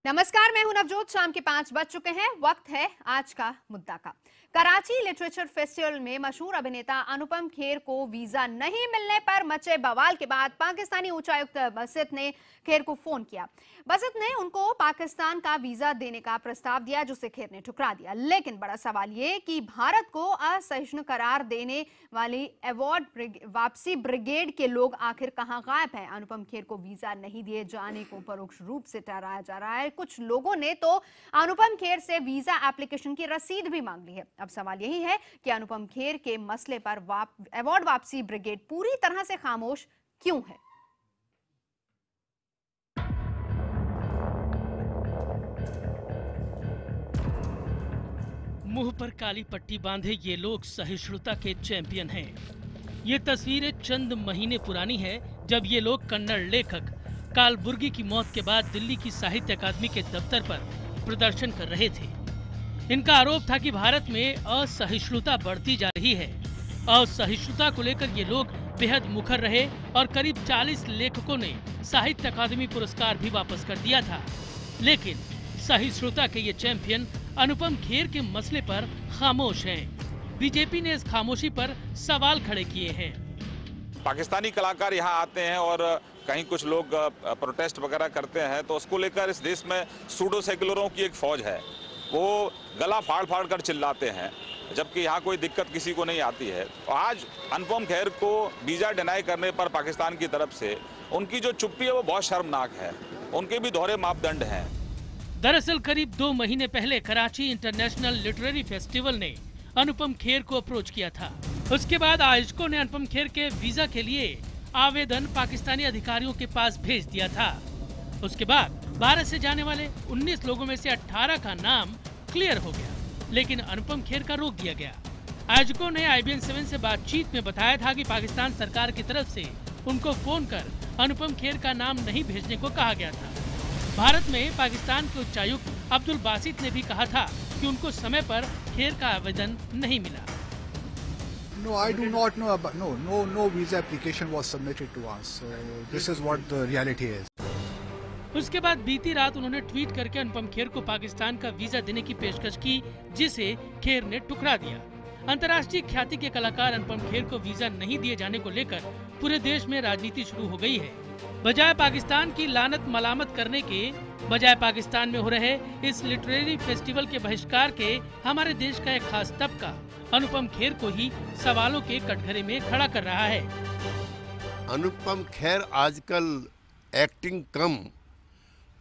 नमस्कार, मैं हूं नवजोत। शाम के 5 बज चुके हैं। वक्त है आज का मुद्दा का। कराची लिटरेचर फेस्टिवल में मशहूर अभिनेता अनुपम खेर को वीजा नहीं मिलने पर मचे बवाल के बाद पाकिस्तानी उच्चायुक्त बसित ने खेर को फोन किया। बसित ने उनको पाकिस्तान का वीजा देने का प्रस्ताव दिया, जिसे खेर ने ठुकरा दिया। लेकिन बड़ा सवाल ये कि भारत को असहिष्णु करार देने वाली अवार्ड वापसी ब्रिगेड के लोग आखिर कहां गायब हैं। अनुपम खेर को वीजा नहीं दिए जाने को परोक्ष रूप से ठहराया जा रहा है। कुछ लोगों ने तो अनुपम खेर से वीजा एप्लीकेशन की रसीद भी मांग ली है। अब सवाल यही है कि अनुपम खेर के मसले पर अवार्ड वापसी ब्रिगेड पूरी तरह से खामोश क्यों है। मुंह पर काली पट्टी बांधे ये लोग सहिष्णुता के चैंपियन हैं। ये तस्वीरें चंद महीने पुरानी है, जब ये लोग कन्नड़ लेखक कालबुर्गी की मौत के बाद दिल्ली की साहित्य अकादमी के दफ्तर पर प्रदर्शन कर रहे थे। इनका आरोप था कि भारत में असहिष्णुता बढ़ती जा रही है। असहिष्णुता को लेकर ये लोग बेहद मुखर रहे और करीब 40 लेखकों ने साहित्य अकादमी पुरस्कार भी वापस कर दिया था। लेकिन सहिष्णुता के ये चैंपियन अनुपम खेर के मसले पर खामोश हैं। बीजेपी ने इस खामोशी पर सवाल खड़े किए हैं। पाकिस्तानी कलाकार यहाँ आते हैं और कहीं कुछ लोग प्रोटेस्ट वगैरह करते हैं, तो उसको लेकर इस देश में सूडो सेक्युलरों की एक फौज है। वो गला फाड़ फाड़ कर चिल्लाते हैं, जबकि यहाँ कोई दिक्कत किसी को नहीं आती है। तो आज अनुपम खेर को वीजा डिनाई करने पर पाकिस्तान की तरफ से उनकी जो चुप्पी है वो बहुत शर्मनाक है। उनके भी दोहरे मापदंड हैं। दरअसल करीब 2 महीने पहले कराची इंटरनेशनल लिटरेरी फेस्टिवल ने अनुपम खेर को अप्रोच किया था। उसके बाद आयोजकों ने अनुपम खेर के वीजा के लिए आवेदन पाकिस्तानी अधिकारियों के पास भेज दिया था। उसके बाद भारत से जाने वाले 19 लोगों में से 18 का नाम क्लियर हो गया, लेकिन अनुपम खेर का रोक दिया गया। आयोजकों ने IBN 7 से बातचीत में बताया था कि पाकिस्तान सरकार की तरफ से उनको फोन कर अनुपम खेर का नाम नहीं भेजने को कहा गया था। भारत में पाकिस्तान के उच्चायुक्त अब्दुल बासित ने भी कहा था कि उनको समय पर खेर का आवेदन नहीं मिला। No, I do not know about no visa application was submitted to us. So this is what the reality is. उसके बाद बीती रात उन्होंने ट्वीट करके अनुपम खेर को पाकिस्तान का वीजा देने की पेशकश की, जिसे खेर ने ठुकरा दिया। अंतर्राष्ट्रीय ख्याति के कलाकार अनुपम खेर को वीजा नहीं दिए जाने को लेकर पूरे देश में राजनीति शुरू हो गई है। बजाय पाकिस्तान की लानत मलामत करने के, बजाय पाकिस्तान में हो रहे इस लिटरेरी फेस्टिवल के बहिष्कार के हमारे देश का एक खास तबका अनुपम खेर को ही सवालों के कटघरे में खड़ा कर रहा है। अनुपम खेर आजकल एक्टिंग कम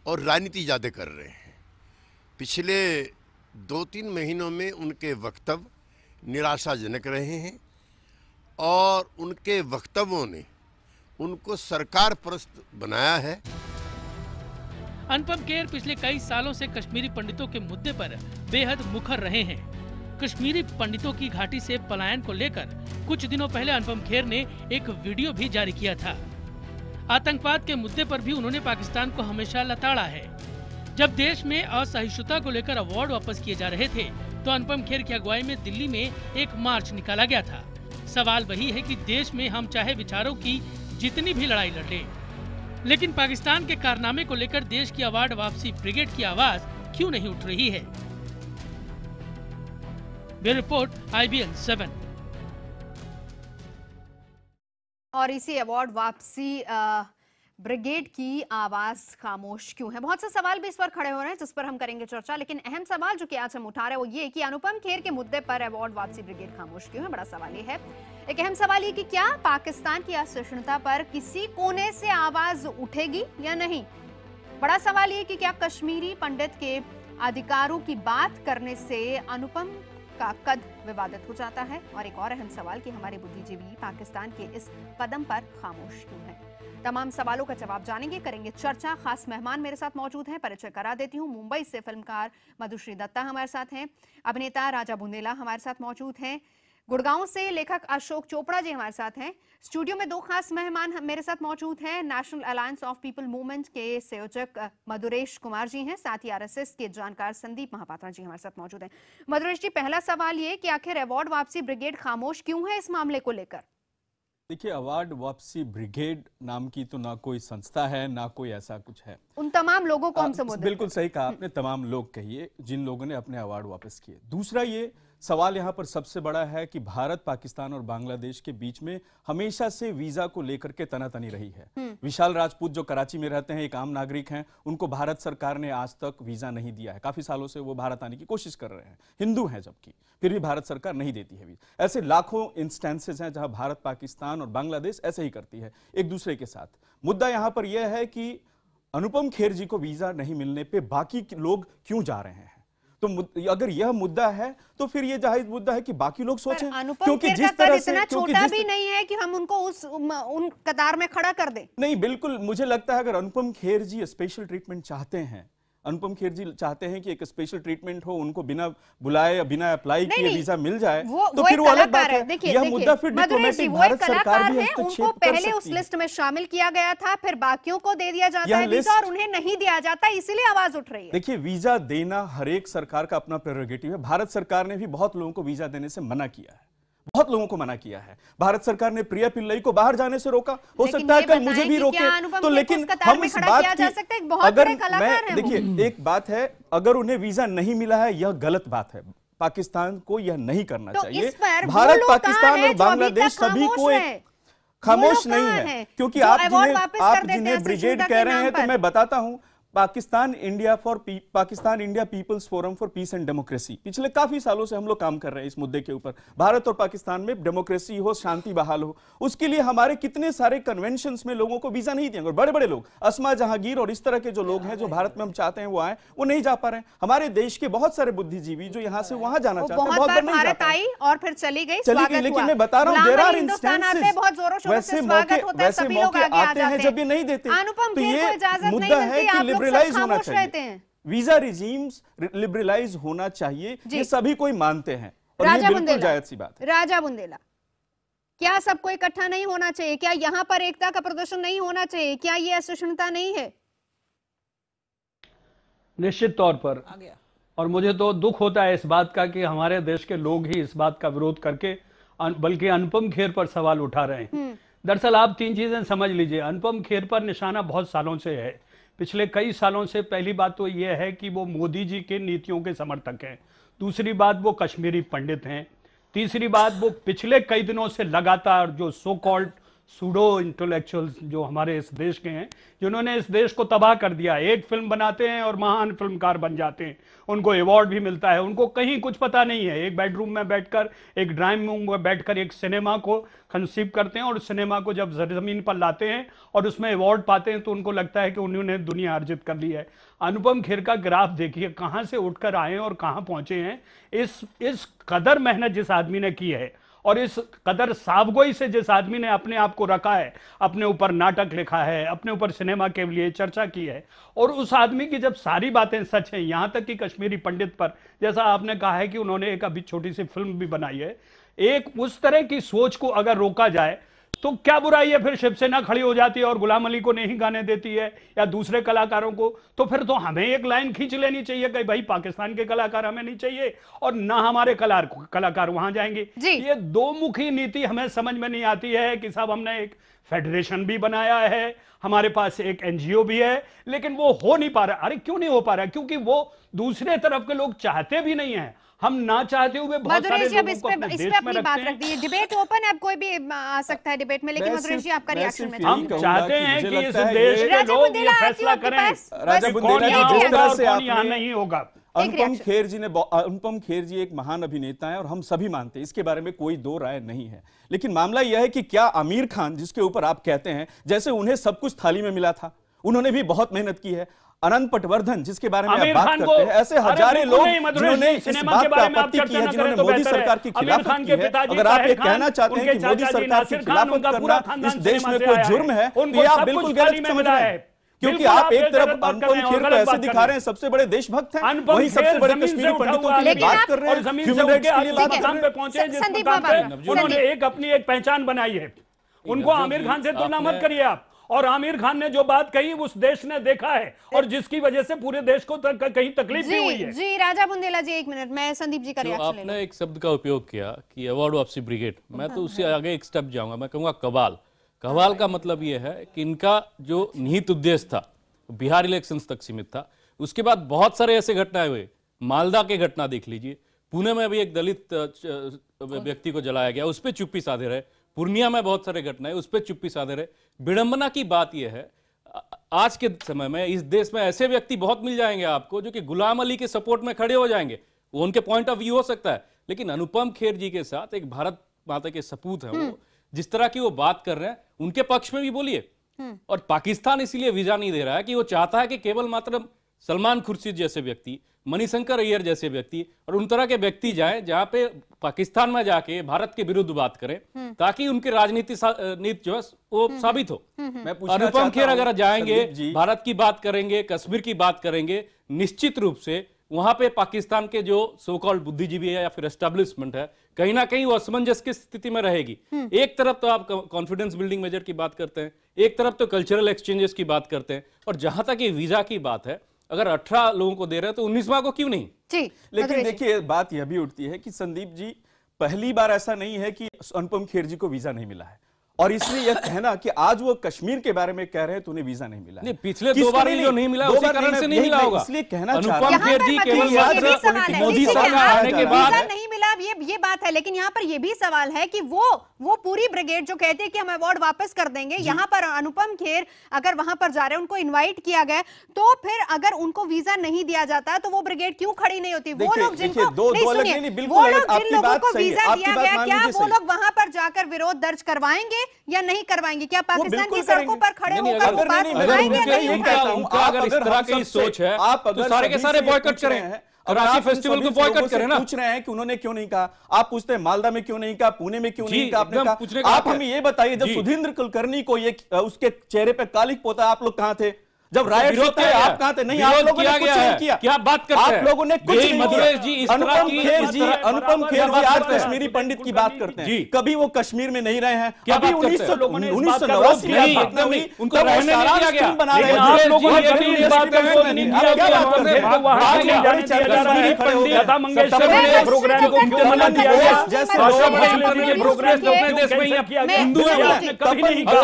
और राजनीति ज़्यादा कर रहे हैं। पिछले 2-3 महीनों में उनके वक्तव्य निराशाजनक रहे हैं और उनके वक्तव्यों ने उनको सरकार परस्त बनाया है। अनुपम खेर पिछले कई सालों से कश्मीरी पंडितों के मुद्दे पर बेहद मुखर रहे हैं। कश्मीरी पंडितों की घाटी से पलायन को लेकर कुछ दिनों पहले अनुपम खेर ने एक वीडियो भी जारी किया था। आतंकवाद के मुद्दे पर भी उन्होंने पाकिस्तान को हमेशा लताड़ा है। जब देश में असहिष्णुता को लेकर अवार्ड वापस किए जा रहे थे, तो अनुपम खेर की अगुवाई में दिल्ली में एक मार्च निकाला गया था। सवाल वही है कि देश में हम चाहे विचारों की जितनी भी लड़ाई लड़ लें, लेकिन पाकिस्तान के कारनामे को लेकर देश की अवार्ड वापसी ब्रिगेड की आवाज क्यों नहीं उठ रही है। Bureau report IBN 7। और इसी अवार्ड वापसी ब्रिगेड की आवाज खामोश क्यों है। बहुत से सवाल भी इस पर खड़े हो रहे हैं, जिस पर हम करेंगे चर्चा। लेकिन अहम सवाल जो कि आज हम उठा रहे हैं वो ये कि अनुपम खेर के मुद्दे पर अवार्ड वापसी ब्रिगेड खामोश क्यों है। बड़ा सवाल ये है। एक अहम सवाल ये कि क्या पाकिस्तान की असहिष्णुता पर किसी कोने से आवाज उठेगी या नहीं। बड़ा सवाल ये कि क्या कश्मीरी पंडित के अधिकारों की बात करने से अनुपम का कद विवादित हो जाता है। और एक और अहम सवाल कि हमारे बुद्धिजीवी पाकिस्तान के इस कदम पर खामोश क्यों हैं। तमाम सवालों का जवाब जानेंगे, करेंगे चर्चा। खास मेहमान मेरे साथ मौजूद हैं। परिचय करा देती हूं। मुंबई से फिल्मकार मधुश्री दत्ता हमारे साथ हैं। अभिनेता राजा बुंदेला हमारे साथ मौजूद हैं। गुड़गांव से लेखक अशोक चोपड़ा जी हमारे साथ हैं। स्टूडियो में 2 खास मेहमान मेरे साथ मौजूद हैं। National alliance of people movement के संयोजक मधुरेश कुमार जी हैं, साथ ही RSS के जानकार संदीप महापात्रा जी हमारे साथ मौजूद हैं। मधुरेश जी, पहला सवाल ये कि आखिर अवार्ड वापसी ब्रिगेड खामोश क्यों है इस मामले को लेकर। देखिए, अवार्ड वापसी ब्रिगेड नाम की तो ना कोई संस्था है, ना कोई ऐसा कुछ है। उन तमाम लोगों को हम संबोधित बिल्कुल सही कहा आपने, तमाम लोग कहिए जिन लोगों ने अपने अवार्ड वापस किए। दूसरा ये सवाल यहाँ पर सबसे बड़ा है कि भारत, पाकिस्तान और बांग्लादेश के बीच में हमेशा से वीजा को लेकर के तनातनी रही है। विशाल राजपूत जो कराची में रहते हैं, एक आम नागरिक हैं, उनको भारत सरकार ने आज तक वीजा नहीं दिया है। काफी सालों से वो भारत आने की कोशिश कर रहे हैं, हिंदू हैं जबकि, फिर भी भारत सरकार नहीं देती है वीजा। ऐसे लाखों इंस्टेंसेस हैं जहां भारत, पाकिस्तान और बांग्लादेश ऐसे ही करती है एक दूसरे के साथ। मुद्दा यहां पर यह है कि अनुपम खेर जी को वीजा नहीं मिलने पे बाकी लोग क्यों जा रहे हैं। तो अगर यह मुद्दा है तो फिर यह जाहिर मुद्दा है कि बाकी लोग सोचें, क्योंकि जिस तरह से इतना छोटा भी नहीं है कि हम उनको उन कतार में खड़ा कर दें। नहीं, बिल्कुल मुझे लगता है अगर अनुपम खेर जी स्पेशल ट्रीटमेंट चाहते हैं, अनुपम खेर जी चाहते हैं कि एक स्पेशल ट्रीटमेंट हो, उनको बिना बुलाए या बिना अप्लाई किए वीजा मिल जाए, तो फिर वो अलग बात है। यह मुद्दा फिर डिप्लोमेटिक भारत सरकार भी उनको पहले उस लिस्ट में शामिल किया गया था, फिर बाकियों को दे दिया जाता है वीजा और उन्हें नहीं दिया जाता, इसीलिए आवाज उठ रही है। देखिए, वीजा देना हर एक सरकार का अपना प्रेरोगेटिव है। भारत सरकार ने भी बहुत लोगों को वीजा देने से मना किया है, बहुत लोगों को मना किया है। भारत सरकार ने प्रिया पिल्लई को बाहर जाने से रोका, हो सकता है कल मुझे भी रोके। तो लेकिन हम इस बात की, अगर मैं देखिए एक बात है, अगर उन्हें वीजा नहीं मिला है यह गलत बात है, पाकिस्तान को यह नहीं करना चाहिए। भारत, पाकिस्तान और बांग्लादेश सभी को एक खामोश नहीं है, क्योंकि आप जिन्हें ब्रिगेड कह रहे हैं, तो मैं बताता हूं, Pakistan India people's forum for peace and democracy, पिछले काफी सालों से हम लोग काम कर रहे हैं इस मुद्दे के ऊपर। भारत और पाकिस्तान में डेमोक्रेसी हो, शांति बहाल हो, उसके लिए हमारे कितने सारे कन्वेंशंस में लोगों को वीजा नहीं दिए। बड़े बड़े लोग, अस्मा जहांगीर और इस तरह के जो लोग हैं जो भारत में हम चाहते हैं वो आए, वो नहीं जा पा रहे हैं। हमारे देश के बहुत सारे बुद्धिजीवी जो यहाँ से वहां जाना चाहते हैं, बहुत बार नहीं जा पाए और फिर चली गई। लेकिन मैं बता रहा हूँ, देयर आर इंस्टेंसेस, वैसे मौके आते हैं जब ये नहीं देते। तो ये मुद्दा है कि लिबरलाइज होना चाहिए, वीजा रिजीम्स लिबरलाइज होना चाहिए, ये सभी कोई मानते हैं और ये बिल्कुल जायज सी बात है। राजा बुंदेला, क्या सबको इकट्ठा नहीं होना चाहिए? क्या यहां पर एकता का प्रदर्शन नहीं होना चाहिए? क्या ये असहिष्णुता नहीं है? निश्चित तौर पर, और मुझे तो दुख होता है इस बात का कि हमारे देश के लोग ही इस बात का विरोध करके बल्कि अनुपम खेर पर सवाल उठा रहे हैं। दरअसल आप तीन चीजें समझ लीजिए, अनुपम खेर पर निशाना बहुत सालों से है, पिछले कई सालों से। पहली बात तो यह है कि वो मोदी जी के नीतियों के समर्थक हैं, दूसरी बात वो कश्मीरी पंडित हैं, तीसरी बात वो पिछले कई दिनों से लगातार जो सो कॉल्ड सूडो इंटेलेक्चुअल्स जो हमारे इस देश के हैं, जिन्होंने इस देश को तबाह कर दिया, एक फिल्म बनाते हैं और महान फिल्मकार बन जाते हैं, उनको अवार्ड भी मिलता है, उनको कहीं कुछ पता नहीं है। एक बेडरूम में बैठकर, एक ड्राइंग रूम में बैठकर एक सिनेमा को कंसीव करते हैं और सिनेमा को जब जमीन पर लाते हैं और उसमें अवार्ड पाते हैं तो उनको लगता है कि उन्होंने दुनिया अर्जित कर ली है। अनुपम खेर का ग्राफ देखिए, कहां से उठकर आए और कहां पहुंचे हैं। इस कदर मेहनत जिस आदमी ने की है और इस कदर सावगोई से जिस आदमी ने अपने आप को रखा है, अपने ऊपर नाटक लिखा है, अपने ऊपर सिनेमा के लिए चर्चा की है, और उस आदमी की जब सारी बातें सच हैं, यहां तक कि कश्मीरी पंडित पर, जैसा आपने कहा है कि उन्होंने एक अभी छोटी सी फिल्म भी बनाई है, एक उस तरह की सोच को अगर रोका जाए तो क्या बुराई है? फिर शिवसेना खड़ी हो जाती है और गुलाम अली को नहीं गाने देती है या दूसरे कलाकारों को, तो फिर तो हमें एक लाइन खींच लेनी चाहिए कि भाई पाकिस्तान के कलाकार हमें नहीं चाहिए और ना हमारे कलाकार वहां जाएंगे। ये दो मुखी नीति हमें समझ में नहीं आती है कि साहब हमने एक फेडरेशन भी बनाया है, हमारे पास एक एनजीओ भी है, लेकिन वो हो नहीं पा रहा। अरे क्यों नहीं हो पा रहा? क्योंकि वो दूसरे तरफ के लोग चाहते भी नहीं है। हम ना चाहते हुए बहुत सारे लोगों को अपने देश में रखते हैं। डिबेट ओपन है, अब कोई भी आ सकता है डिबेट में, लेकिन मधुरेश जी आपका रिएक्शन में हम चाहते हैं कि इस देश के लोग ये फैसला करें कौन यहाँ नहीं होगा। अनुपम खेर जी एक महान अभिनेता हैं और हम सभी मानते हैं, इसके बारे में कोई दो राय नहीं है। लेकिन मामला यह है कि क्या आमिर खान, जिसके ऊपर आप कहते हैं जैसे उन्हें सब कुछ थाली में मिला था, उन्होंने भी बहुत मेहनत की है, अनंत पटवर्धन जिसके बारे में आप बात करते हैं, ऐसे हजारों लोग जिन्होंने इस बात पर आपत्ति की है, जिन्होंने मोदी सरकार की खिलाफत की है। अगर आप ये कहना चाहते हैं कि मोदी सरकार की खिलाफत करना इस देश में कोई जुर्म है, तो ये आप बिल्कुल गलत समझ रहे हैं, क्योंकि आप एक तरफ अनुपम खेर को ऐसे दिखा रहे हैं सबसे बड़े देशभक्त हैं, वहीं सबसे बड़े कश्मीरी पंडितों की बात कर रहे हैं, ह्यूमन राइट्स के लिए बात कर रहे हैं। उन्होंने एक अपनी एक पहचान बनाई है, उनको आमिर खान से तुलना मत करिए आप। और आमिर खान ने जो बात कही उस देश ने देखा है और जिसकी वजह से पूरे देश को कहीं तकलीफ भी हुई है। जी राजा बुंदेला जी, एक मिनट, मैं संदीप जी का रिएक्शन ले लूं। आपने एक शब्द का उपयोग किया कि अवार्ड वापसी ब्रिगेड, मैं तो उससे आगे एक स्टेप जाऊंगा, मैं कहूंगा कवाल। कवाल का मतलब यह है कि इनका जो निहित उद्देश्य था बिहार इलेक्शंस तक सीमित था, उसके बाद बहुत सारे ऐसे घटनाएं हुए। मालदा के घटना देख लीजिए, पुणे में भी एक दलित व्यक्ति को जलाया गया, उस पर चुप्पी साधे रहे। पूर्णिया में बहुत सारे घटनाएं, उस पर चुप्पी साधे रहे। विडंबना की बात यह है आज के समय में इस देश में ऐसे व्यक्ति बहुत मिल जाएंगे आपको जो कि गुलाम अली के सपोर्ट में खड़े हो जाएंगे, वो उनके पॉइंट ऑफ व्यू हो सकता है, लेकिन अनुपम खेर जी के साथ एक भारत माता के सपूत हैं, वो जिस तरह की वो बात कर रहे हैं उनके पक्ष में भी बोलिए। और पाकिस्तान इसीलिए वीजा नहीं दे रहा है कि वो चाहता है कि केवल मात्र सलमान खुर्शीद जैसे व्यक्ति, मणिशंकर अय्यर जैसे व्यक्ति और उन तरह के व्यक्ति जाएं जहां पे पाकिस्तान में जाके भारत के विरुद्ध बात करें, ताकि उनके राजनीति जो है वो साबित हो। अनुपम खेर अगर जाएंगे, भारत की बात करेंगे, कश्मीर की बात करेंगे, निश्चित रूप से वहां पे पाकिस्तान के जो सो कॉल्ड बुद्धिजीवी है या फिर एस्टेब्लिशमेंट है, कहीं ना कहीं वो असमंजस की स्थिति में रहेगी। एक तरफ तो आप कॉन्फिडेंस बिल्डिंग मेजर की बात करते हैं, एक तरफ तो कल्चरल एक्सचेंजेस की बात करते हैं, और जहां तक ये वीजा की बात है, अगर 18 लोगों को दे रहे हैं तो 19वां को क्यों नहीं? जी, लेकिन देखिए बात यह भी उठती है कि संदीप जी, पहली बार ऐसा नहीं है कि अनुपम खेर जी को वीजा नहीं मिला है, और इसलिए यह कहना कि आज वो कश्मीर के बारे में कह रहे हैं तो उन्हें वीजा नहीं मिला है। नहीं, पिछले 2 बार जो नहीं मिला उसी कारण से नहीं मिला होगा। इसलिए कहना अनुपम खेर जी केवल मोदी सरकार आने के बाद नहीं मिला, ये बात है, लेकिन यहाँ पर ये भी सवाल है कि वो पूरी ब्रिगेड जो कहते हैं कि हम अवार्ड वापस कर देंगे, यहाँ पर अनुपम खेर अगर वहां पर जा रहे हैं, उनको इनवाइट किया गया, तो फिर अगर उनको वीजा नहीं दिया जाता तो वो ब्रिगेड क्यों खड़ी नहीं होती? वो लोग जिनको वो लोग जिन लोगों को वीजा दिया गया, क्या वो लोग वहां पर जाकर विरोध दर्ज करवाएंगे या नहीं करवाएंगे? क्या पाकिस्तान की सड़कों पर खड़े होकर वो बात उठाएंगे या नहीं उठाएंगे? अगर इस तरह की सोच है तो सारे के सारे बॉयकॉट करें, कराची फेस्टिवल को बॉयकॉट करें ना। पूछ रहे हैं कि उन्होंने क्यों नहीं कहा, आप पूछते हैं मालदा में क्यों नहीं कहा, पुणे में क्यों नहीं कहा, आपने कहा। आप हमें ये बताइए, जब सुधींद्र कुलकर्णी को ये उसके चेहरे पे कालिक पोता, आप लोग कहां थे? जब राइट होते हैं आप कहां थे? नहीं, आप लोगों ने कुछ नहीं किया। क्या बात करते हैं आप लोगों ने कुछ नहीं किया। अनुपम खेर जी आज कश्मीरी पंडित की बात करते हैं, कभी वो कश्मीर में नहीं रहे हैं, कभी 1989 में घटना हुई, उनको रहने नहीं दिया गया। बना रहे हैं आप लोगों ने कभी इस बात को नहीं किया। क्या बात करते हैं? वहां नहीं जाने दिया जा रहा है। लता मंगेशकर के प्रोग्राम को क्यों मना किया गया? जैसे के प्रोग्राम अपने देश में ही हिंदू है, आपने कभी नहीं कहा।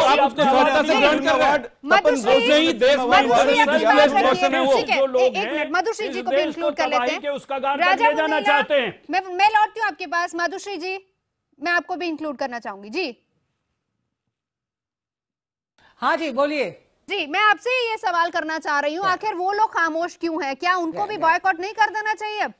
आप उसको सहजता से ग्रहण कर रहे हैं। मधुश्री जी को भी इंक्लूड कर लेते हैं। उसका गान ले जाना चाहते हैं। मैं लौटती हूँ आपके पास। मधुश्री जी, मैं आपको भी इंक्लूड करना चाहूंगी। जी हाँ जी बोलिए। जी, मैं आपसे ये सवाल करना चाह रही हूँ, आखिर वो लोग खामोश क्यों हैं? क्या उनको भी बॉयकॉट नहीं कर देना चाहिए अब?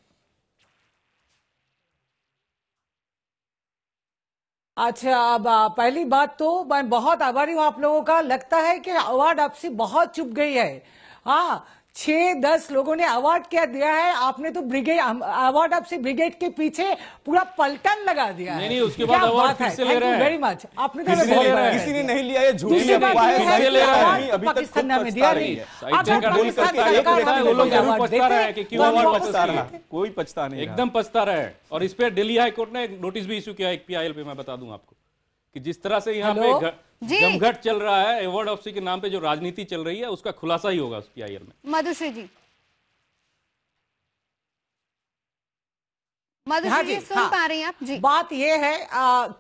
अच्छा, अब पहली बात तो मैं बहुत आभारी हूँ आप लोगों का। लगता है कि अवार्ड आपसे बहुत चुप गई है। हाँ, 6-10 लोगों ने अवार्ड क्या दिया है, आपने तो ब्रिगेड अवार्ड आपसे ब्रिगेड के पीछे पूरा पलटन लगा दिया है। नहीं, उसके बाद अवार्ड फिर से ले रहे हैं। Very much. आपने तो किसी ने नहीं लिया, ये झूठ है। पाकिस्तान ने हमें दिया नहीं। कोई पछता नहीं, एकदम पछता रहा है। और इस पे दिल्ली हाई कोर्ट ने नोटिस भी इशू किया है PIL पे। मैं बता दूं आपको कि जिस तरह से यहाँ पे जमघट चल रहा है अवार्ड वापसी के नाम पे, जो राजनीति चल रही है, उसका खुलासा ही होगा उस PIL में। मधुश्री जी, मधुश्री जी सुन पा रही हैं आप? जी, बात यह है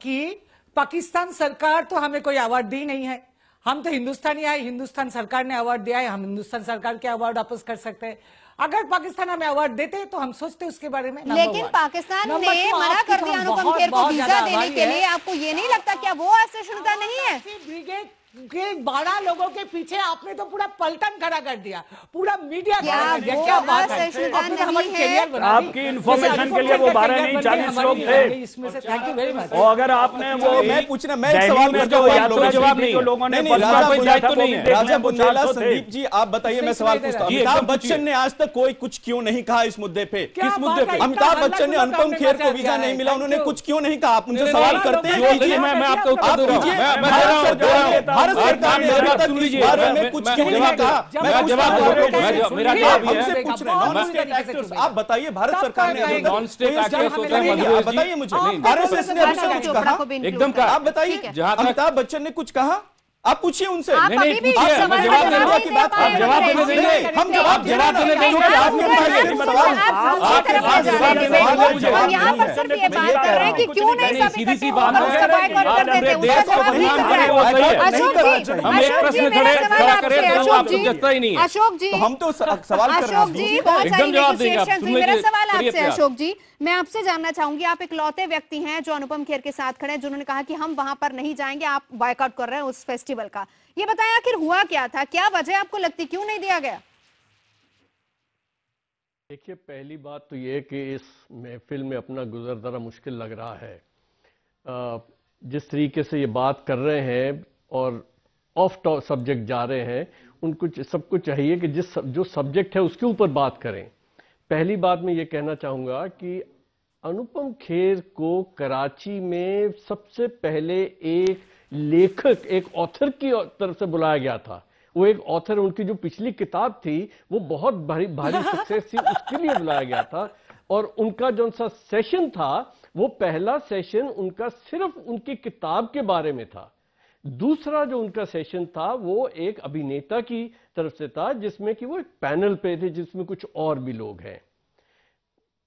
कि पाकिस्तान सरकार तो हमें कोई अवार्ड दी नहीं है। हम तो हिंदुस्तानी है, हिंदुस्तान सरकार ने अवार्ड दिया है, हम हिंदुस्तान सरकार के अवार्ड वापस कर सकते हैं। अगर पाकिस्तान हमें अवार्ड देते तो हम सोचते उसके बारे में। लेकिन पाकिस्तान ने मना कर दिया अनुपम खेर को वीजा देने के लिए। आपको ये नहीं लगता क्या वो असहिष्णुता नहीं है? ब्रिगेड के 12 लोगों के पीछे आपने तो पूरा पलटन खड़ा कर दिया, पूरा मीडिया खड़ा कर दिया। क्या बात है? आपकी इंफॉर्मेशन के लिए वो 12 नहीं 40 लोग थे इसमें से। Thank you very much. और अगर आपने वो मैं पूछना, मैं एक सवाल करता हूं, जवाब नहीं, लोगों ने राजा बुंदेला, संदीप जी आप बताइए, मैं सवाल पूछता हूं। अमिताभ बच्चन ने आज तक कोई कुछ क्यों नहीं कहा इस मुद्दे पे? किस मुद्दे पे? अमिताभ बच्चन ने अनुपम खेर को वीजा नहीं मिला, उन्होंने कुछ क्यों नहीं कहा? आप उनसे सवाल करते हैं। मैं आपको उत्तर दे रहा हूं। भारत सरकार ने अभी तक इस बारे में कुछ क्यों नहीं कहा? मेरा जवाब हमसे पूछ रहे हैं, नॉन स्टेट एक्टर्स, आप बताइए भारत सरकार ने नॉन स्टेट एक्टर्स होते हैं, बताइए मुझे। आरएसएस ने अभी तक कुछ कहा? एकदम कहा। आप बताइए, अमिताभ बच्चन ने कुछ कहा? आप पूछिए उनसे। आप अभी भी आप सवाल जवाब का देने की बात जवाब आप जवाब देने देंगे, हम जवाब देने देंगे क्योंकि आपके पास ये सवाल हम यहाँ पर सिर्फ ये बात कर रहे हैं कि क्यों नहीं सब सीधी सी इकट्ठे बात होकर उसका बाइकॉट कर देते, उसका जवाब नहीं कर रहे हैं। अशोक जी मेरा सवाल आपसे, अशोक जी हम तो सवाल कर रहे हैं। अशोक जी बहुत सारी एकदम जवाब देंगे आप, नेगोशिएशंस हुई। सुनने मेरा के सवाल करिए आपसे प्रयास। अशोक जी, मैं आपसे जानना चाहूंगी, आप इकलौते व्यक्ति हैं जो अनुपम खेर के साथ खड़े हैं, जिन्होंने कहा कि हम वहां पर नहीं जाएंगे, आप बॉयकॉट कर रहे हैं उस फेस्टिवल का। ये बताएं आखिर हुआ क्या था, क्या वजह आपको लगती, क्यों नहीं दिया गया? देखिए, पहली बात तो ये कि इस महफिल में अपना गुजर ज़रा मुश्किल लग रहा है। जिस तरीके से ये बात कर रहे हैं और ऑफ सब्जेक्ट जा रहे हैं, उनको सबको चाहिए कि जो सब्जेक्ट है उसके ऊपर बात करें। पहली बात मैं ये कहना चाहूँगा कि अनुपम खेर को कराची में सबसे पहले एक लेखक, एक ऑथर की तरफ से बुलाया गया था। वो एक ऑथर, उनकी जो पिछली किताब थी वो बहुत भारी सक्सेस थी, उसके लिए बुलाया गया था। और उनका जो सा सेशन था, वो पहला सेशन उनका सिर्फ उनकी किताब के बारे में था। दूसरा जो उनका सेशन था वो एक अभिनेता की तरफ से था, जिसमें कि वो एक पैनल पे थे, जिसमें कुछ और भी लोग हैं।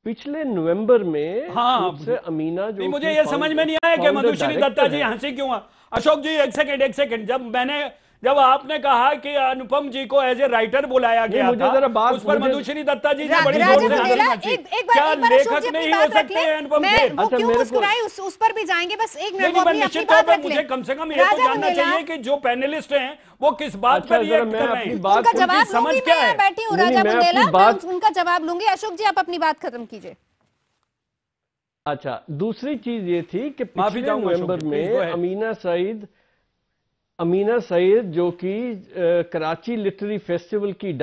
पिछले नवंबर में मुझसे अमीना जो मुझे ये समझ में नहीं आया कि मधुश्री दत्ता जी हंसी क्यों। अशोक जी एक सेकंड, जब आपने कहा कि अनुपम जी को एज ए राइटर बुलाया गया था, उस पर मधुश्री दत्ता जी ने बड़ी जोर से आलोचना की। क्या लेखक नहीं हो सकते हैं अनुपम खेर? वो क्यों मुस्कुराए, उस पर भी जाएंगे, बस एक मिनट नहीं, निश्चित तौर पर मुझे कम से कम ये तो जानना चाहिए कि जो पैनलिस्ट हैं वो किस बात पर रिएक्ट कर रहे हैं, उनका जवाब समझ क्या है। बैठी हूँ राजा बुंदेला, उनका जवाब लूंगी। अशोक जी आप अपनी बात खत्म कीजिए। अच्छा, दूसरी चीज ये थी कि पिछले नवंबर में अमीना सईद जो कि कराची लिटरेरी फेस्टिवल की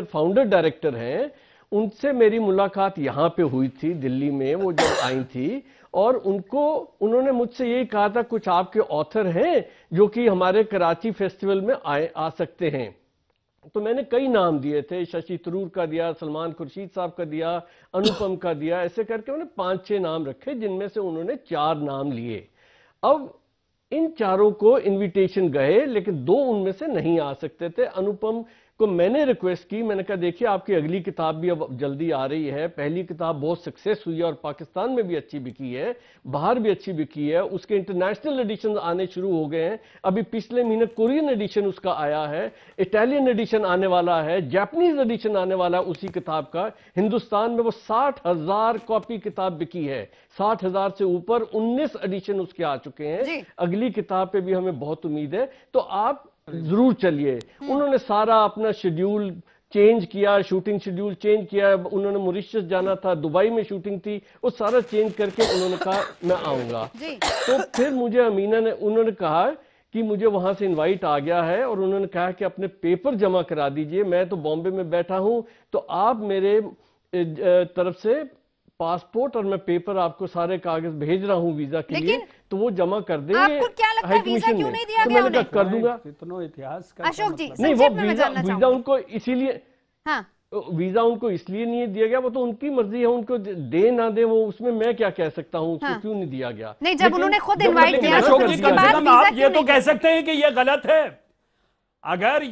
फाउंडर डायरेक्टर हैं, उनसे मेरी मुलाकात यहाँ पे हुई थी दिल्ली में, वो जब आई थी। और उन्होंने मुझसे यही कहा था, कुछ आपके ऑथर हैं जो कि हमारे कराची फेस्टिवल में आ सकते हैं। तो मैंने कई नाम दिए थे, शशि थरूर का दिया, सलमान खुर्शीद साहब का दिया, अनुपम का दिया, ऐसे करके उन्होंने 5-6 नाम रखे, जिनमें से उन्होंने 4 नाम लिए। अब इन चारों को इनविटेशन गए, लेकिन 2 उनमें से नहीं आ सकते थे। अनुपम को मैंने रिक्वेस्ट की, मैंने कहा देखिए आपकी अगली किताब भी अब जल्दी आ रही है, पहली किताब बहुत सक्सेस हुई है और पाकिस्तान में भी अच्छी बिकी है, बाहर भी अच्छी बिकी है, उसके इंटरनेशनल एडिशन आने शुरू हो गए हैं। अभी पिछले महीने कोरियन एडिशन उसका आया है, इटालियन एडिशन आने वाला है, जापानीज एडिशन आने वाला है उसी किताब का। हिंदुस्तान में वो 60,000 कॉपी किताब बिकी है, 60,000 से ऊपर 19 एडिशन उसके आ चुके हैं। अगली किताब पे भी हमें बहुत उम्मीद है, तो आप जरूर चलिए। उन्होंने सारा अपना शेड्यूल चेंज किया, शूटिंग शेड्यूल चेंज किया। उन्होंने मॉरिशस जाना था, दुबई में शूटिंग थी, वो सारा चेंज करके उन्होंने कहा मैं आऊंगा। तो फिर मुझे उन्होंने कहा कि मुझे वहां से इनवाइट आ गया है और उन्होंने कहा कि अपने पेपर जमा करा दीजिए, मैं तो बॉम्बे में बैठा हूं, तो आप मेरे तरफ से पासपोर्ट और मैं पेपर आपको सारे कागज भेज रहा हूं वीजा के लिए, तो वो जमा कर देंगे। आपको क्या लगता है वीजा क्यों नहीं दिया गया उन्हें? कर दूंगा। इतना इतिहास का अशोक जी नहीं, वो वीजा उनको इसीलिए, हाँ, वीजा उनको इसलिए नहीं दिया गया, वो तो उनकी मर्जी है, उनको दे ना दे वो उसमें मैं क्या कह सकता हूँ, उसको क्यों नहीं दिया गया। नहीं, जब उन्होंने खुद इनवाइट किया अशोक जी आप ये तो कह सकते हैं कि ये गलत है। अगर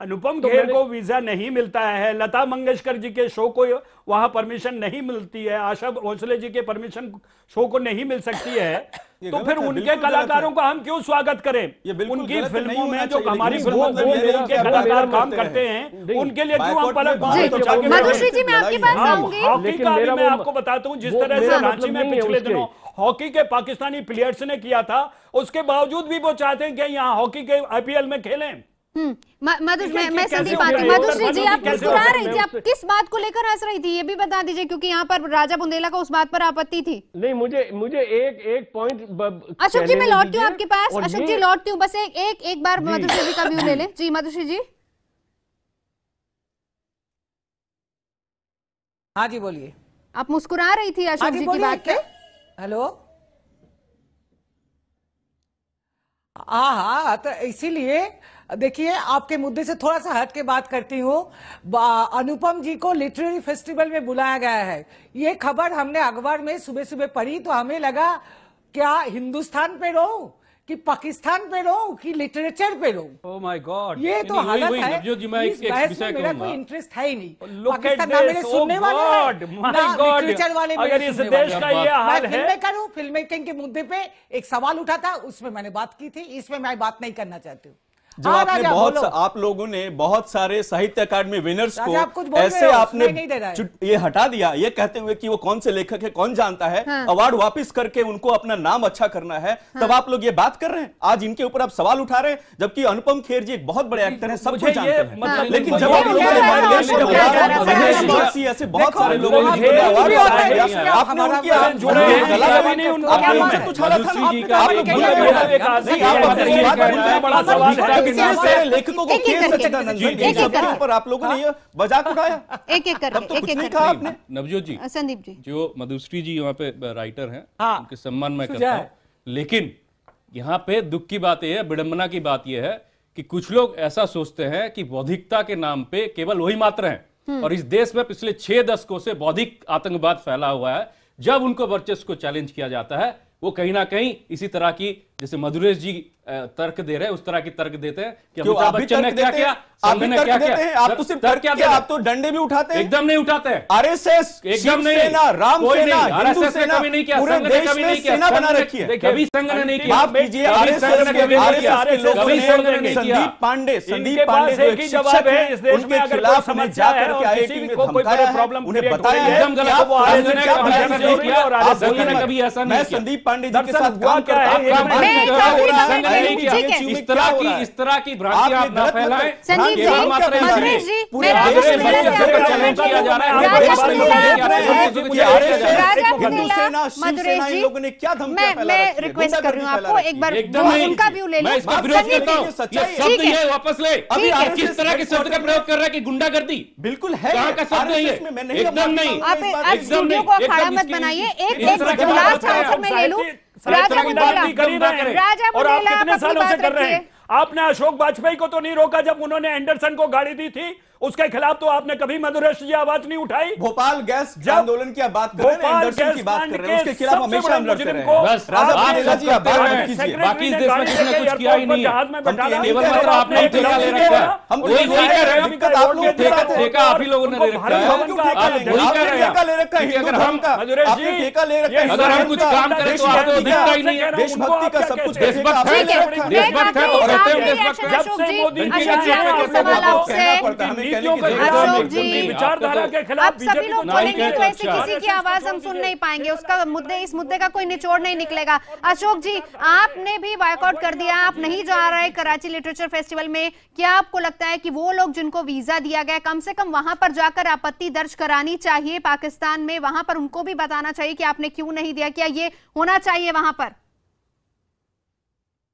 अनुपम खेर को वीजा नहीं मिलता है, लता मंगेशकर जी के शो को वहां परमिशन नहीं मिलती है, आशा भोसले जी के परमिशन शो को नहीं मिल सकती है, तो फिर उनके कलाकारों का हम क्यों स्वागत करें? उनकी फिल्मों में जो हमारी के कलाकार काम करते हैं, उनके लिए क्यों हम पलक? मधुश्री जी मैं आपके पास आऊंगी। हॉकी का भी मैं आपको बताता हूं, जिस तरह से रांची में पिछले दिनों हॉकी के पाकिस्तानी प्लेयर्स ने किया था, उसके बावजूद भी वो चाहते हैं कि यहाँ हॉकी के IPL में खेलें। मैं संदीप आती। मधुश्री जी आप मुस्कुरा रही थी, आप किस बात को लेकर हंस रही थी ये भी बता दीजिए, क्योंकि यहाँ पर राजा बुंदेला को उस बात पर आपत्ति थी। नहीं, मुझे एक पॉइंट अशोक जी मैं लौटती हूँ आपके पास, अशोक जी लौटती हूँ, बस एक बार मधुश्री जी का व्यू ले लें। जी मधुश्री जी। हाँ जी बोलिए। आप मुस्कुरा रही थी अशोक जी की बात पे। हेलो, हाँ, तो इसीलिए देखिए आपके मुद्दे से थोड़ा सा हट के बात करती हूँ। अनुपम जी को लिटरेरी फेस्टिवल में बुलाया गया है, ये खबर हमने अखबार में सुबह सुबह पढ़ी, तो हमें लगा क्या हिंदुस्तान पे रहूं कि पाकिस्तान पे रहो कि लिटरेचर पे रहो। ओह माय गॉड, ये तो हालत है। नवजोत जी, मैं इस एक बहस विषय में मेरा कहूंगा। कोई इंटरेस्ट है ही नहीं। Look at पाकिस्तान ना this, मेरे oh सुनने वाले God, हैं, my ना God। लिटरेचर वाले अगर मेरे इस सुनने देश वाले का हैं। ये हाल मैं है। फिल्म मेकर हूं, फिल्म मेकिंग के मुद्दे पे एक सवाल उठा था, उसमें मैंने बात की थी, इसमें मैं बात नहीं करना चाहती हूँ। जब आपने आप लोगों ने बहुत सारे साहित्य अकादमी विनर्स को ऐसे आपने ये हटा दिया, ये कहते हुए कि वो कौन से लेखक है कौन जानता है, अवार्ड वापस करके उनको अपना नाम अच्छा करना है, तब आप लोग ये बात कर रहे हैं। आज इनके ऊपर आप सवाल उठा रहे हैं, जबकि अनुपम खेर जी एक बहुत बड़े एक्टर हैं, सब कुछ जानते हैं। लेकिन जब आप लोगों ने ऐसे बहुत सारे लोगों ने अवार्ड आपने उनकी लेखकों को ऊपर आप लोगों ने ये मजाक उड़ाया। एक एक करके कुछ नहीं कहा आपने। नवजोत जी, संदीप जी, जो मधुश्री जी यहाँ पे राइटर हैं, उनके सम्मान मैं करता हूँ, लेकिन यहाँ पे दुख की बात यह है, विडंबना की बात यह है कि कुछ लोग ऐसा सोचते हैं कि बौद्धिकता के नाम पे केवल वही मात्र हैं, और इस देश में पिछले 6 दशकों से बौद्धिक आतंकवाद फैला हुआ है। जब उनको वर्चस्व को चैलेंज किया जाता है, वो कहीं ना कहीं इसी तरह की, जैसे मधुरेश जी तर्क दे रहे हैं, उस तरह की तर्क देते हैं कि अमिताभ बच्चन ने क्या किया, संघ ने क्या किया। आप तो सिर्फ तर्क क्या, आप तो डंडे भी उठाते हैं। एकदम नहीं उठाते हैं। आरएसएस, एकदम नहीं, राम सेना, हिंदू सेना, कभी नहीं किया, पूरे देश में सेना बना रखी है। कभी संघ ने नहीं किया। माफ कीजिए, आरएसएस के लोगों ने संदीप पांडे जो एक शिक्षक है, उनके खिलाफ हमने जाकर के आईआईटी में धमकाया है, उन्हें बताया है। मैं संदीप पांडे जी के साथ काम करता हूं। इस तरह की भ्रांति आप ना फैलाएं। संदीप जी, मधुरेश जी, मैं रिक्वेस्ट कर रही हूँ आपको एक बार उनका व्यू ले मैं इसका विरोध करता हूँ। शब्द ये वापस ले। अभी आप किस तरह के शब्द का प्रयोग कर रहा है कि गुंडागर्दी? बिल्कुल है, कहाँ का शब्द है ये? एकदम नहीं। आप स्टूडियो को अखाड़ा मत बनाइए। एक लास्ट आंसर में ले लूं। राजा बुंदेला, और आप कितने सालों से कर रहे हैं? रखिए। आपने अशोक वाजपेयी को तो नहीं रोका जब उन्होंने एंडरसन को गाड़ी दी थी, उसके खिलाफ तो आपने कभी मधुरेश जी आवाज नहीं उठाई। भोपाल गैस आंदोलन की आप बात कर रहे हैं, एंडरसन की बात कर रहे हैं, उसके खिलाफ हमेशा हम लड़ते रहे हैं। बस राजा बुंदेला जी आप बात मत कीजिए। बाकी इस देश में किसी ने कुछ किया ही नहीं है। केवल मात्र आपने ही ठेका ले रखा है। हम वही कह रहे हैं, दिक्कत आप लोगों के साथ है। ठेका आप ही लोगों ने ले रखा है। हम क्यों ठेका लेंगे? वही कह रहे हैं। ठेका ले रखा है हिंदू धर्म का, आपने ठेका ले रखा है। अगर हम कुछ काम करें तो आपको दिखता ही नहीं है। देशभक्ति का सब कुछ देशभक्त है, देशभक्त है और रहते हैं देशभक्त। जब से मोदी जी विचारधारा के खिलाफ आप सभी लोग बोलेंगे तो ऐसे किसी की आवाज हम सुन नहीं पाएंगे, उसका इस मुद्दे का कोई निचोड़ नहीं निकलेगा। अशोक जी, आपने भी बायकॉट कर दिया, आप नहीं जा रहे कराची लिटरेचर फेस्टिवल में। क्या आपको लगता है कि वो लोग जिनको वीजा दिया गया, कम से कम वहां पर जाकर आपत्ति दर्ज करानी चाहिए पाकिस्तान में, वहां पर उनको भी बताना चाहिए कि आपने क्यों नहीं दिया? क्या ये होना चाहिए वहां पर?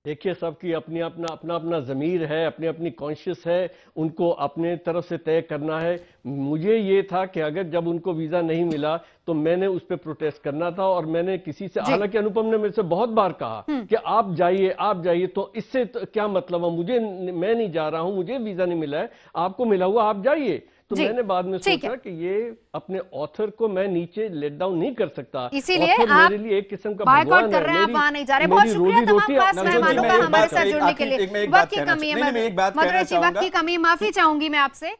देखिए, सबकी अपनी अपना ज़मीर है, अपनी अपनी कॉन्शियस है, उनको अपने तरफ से तय करना है। मुझे ये था कि अगर जब उनको वीज़ा नहीं मिला तो मैंने उस पर प्रोटेस्ट करना था, और मैंने किसी से, हालांकि अनुपम ने मेरे से बहुत बार कहा कि आप जाइए, तो इससे तो क्या मतलब है, मैं नहीं जा रहा हूं, मुझे वीज़ा नहीं मिला है, आपको मिला हुआ, आप जाइए। तो मैंने बाद में सोचा कि ये अपने ऑथर को मैं नीचे लेट डाउन नहीं कर सकता, इसीलिए आप मेरे लिए एक किस्म का बायकॉट कर रहे हैं, आप वहां नहीं जा रहे। बहुत शुक्रिया तमाम खास मेहमानों का हमारे साथ जुड़ने के लिए। वक्त की कमी है, मधुरेश जी, वक्त की कमी, माफी चाहूंगी मैं आपसे।